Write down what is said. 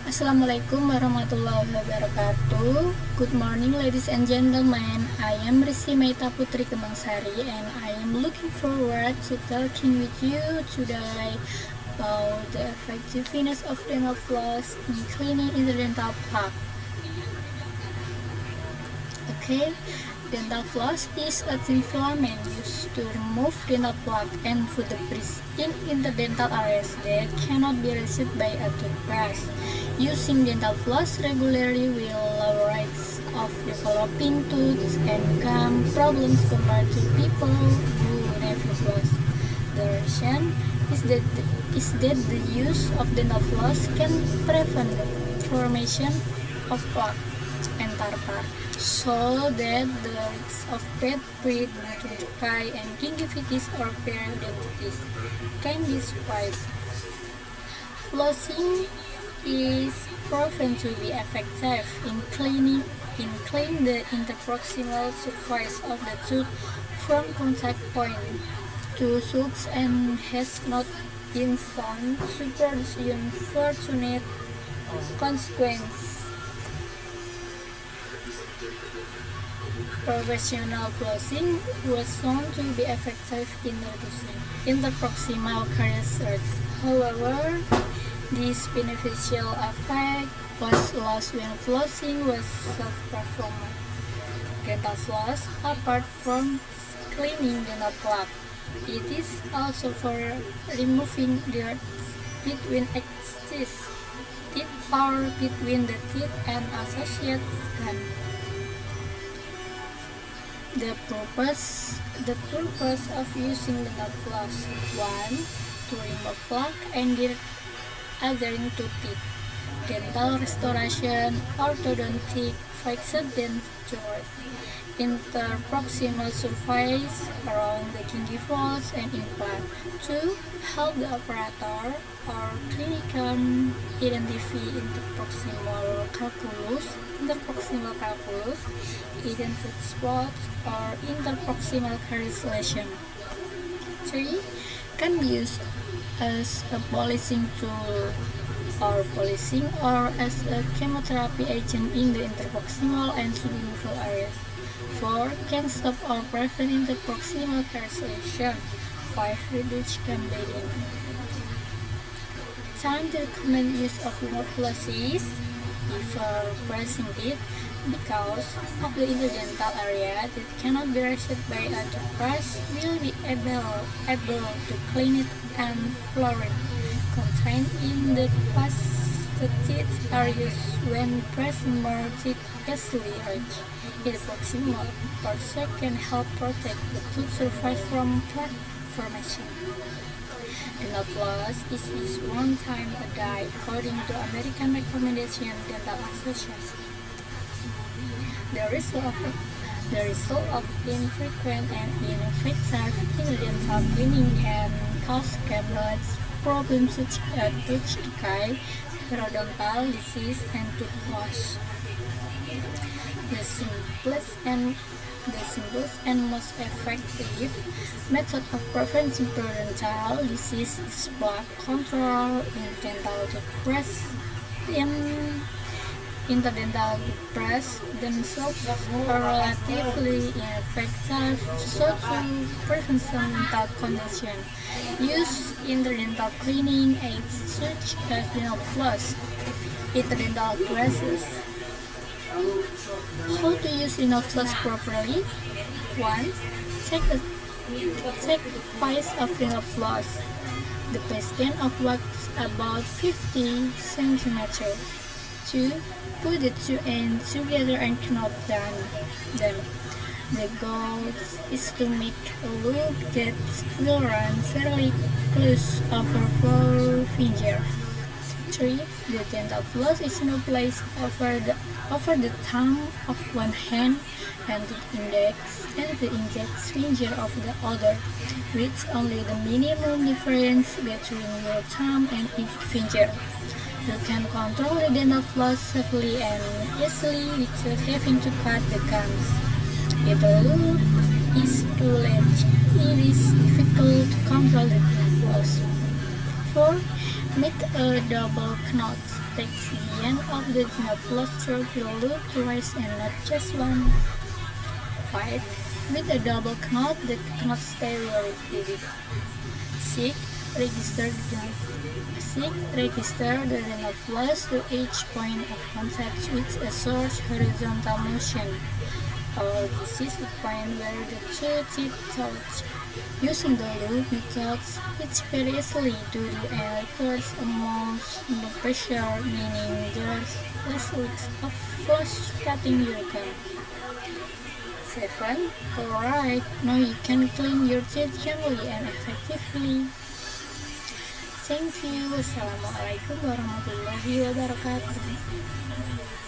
Assalamualaikum warahmatullahi wabarakatuh. Good morning, ladies and gentlemen. I am Rizki Maita Putri and I am looking forward to talking with you today about the effectiveness of dental floss in cleaning interdental plaque. Okay, dental floss is a thin filament used to remove dental plaque and food debris in interdental areas that cannot be reached by a toothbrush. Using dental floss regularly will lower rates of developing tooth and gum problems compared to people who never floss. The reason is that the use of dental floss can prevent the formation of plaque and tartar, so that the risk of bad breath, tooth decay, and gingivitis or periodontitis can be suppressed. Flossing is proven to be effective in cleaning the interproximal surface of the tooth from contact point to tooth and has not been found to produce unfortunate consequences. Professional flossing was shown to be effective in reducing interproximal caries risk. However, this beneficial effect was lost when flossing was self-performed. Dental floss, apart from cleaning dental plaque, it is also for removing dirt between teeth or between the teeth and associated gum. The purpose of using dental floss: 1. To remove plaque and dirt adhering to teeth. Dental restoration, orthodontic fixed dentures, interproximal surface around the gingivals and implant. 2. Help the operator or clinician identify interproximal calculus, identate spots, or interproximal caries lesion. 3. Can be used as a polishing tool or as a chemotherapy agent in the interproximal and sublingual areas. 4. Can stop or prevent interproximal caries lesion. 5. Reduce gum bleeding. Time to recommend use of dental floss is before brushing teeth, because of the interdental area that cannot be reached by a toothbrush will be able to clean it and fluoride contained in the past teeth are used when brushing more teeth easily reach. Interproximal parts can help protect the tooth surface from plaque formation. Dental floss is used one time a day according to American Recommendation Dental Association. The result of infrequent and ineffective interdental cleaning can cause gum-related problems such as tooth decay, periodontal disease, and tooth loss. The simplest and most effective method of preventing periodontal disease is plaque control. Interdental toothbrushes themselves are relatively ineffective, so to prevent some dental condition, use interdental cleaning aids such as dental floss, interdental brushes. How to use dental floss properly? 1. Take the piece of dental floss. The base can of wax about 50 cm. 2. Put the two ends together and knot them. The goal is to make a loop that will run fairly close over 4 fingers. 3. The dental floss is now placed over the thumb of one hand and the index and the index finger of the other, with only the minimum difference between your thumb and each finger. You can control the dental floss safely and easily without having to cut the gums. If the loop is too large, it is difficult to control the dental floss. 4. Make a double knot takes the end of the dental floss through your loop twice and not just one. 5. With a double knot that cannot stay where it is. 6. Register the dental floss to each point of contact with a short horizontal motion. This is the point where the two teeth touch. Using the loop methods, it's very easily due to a records amount no pressure, meaning there's less risk of floss cutting your gum. 7. Alright, now you can clean your teeth gently and effectively. Thank you. Wassalamualaikum warahmatullahi wabarakatuh.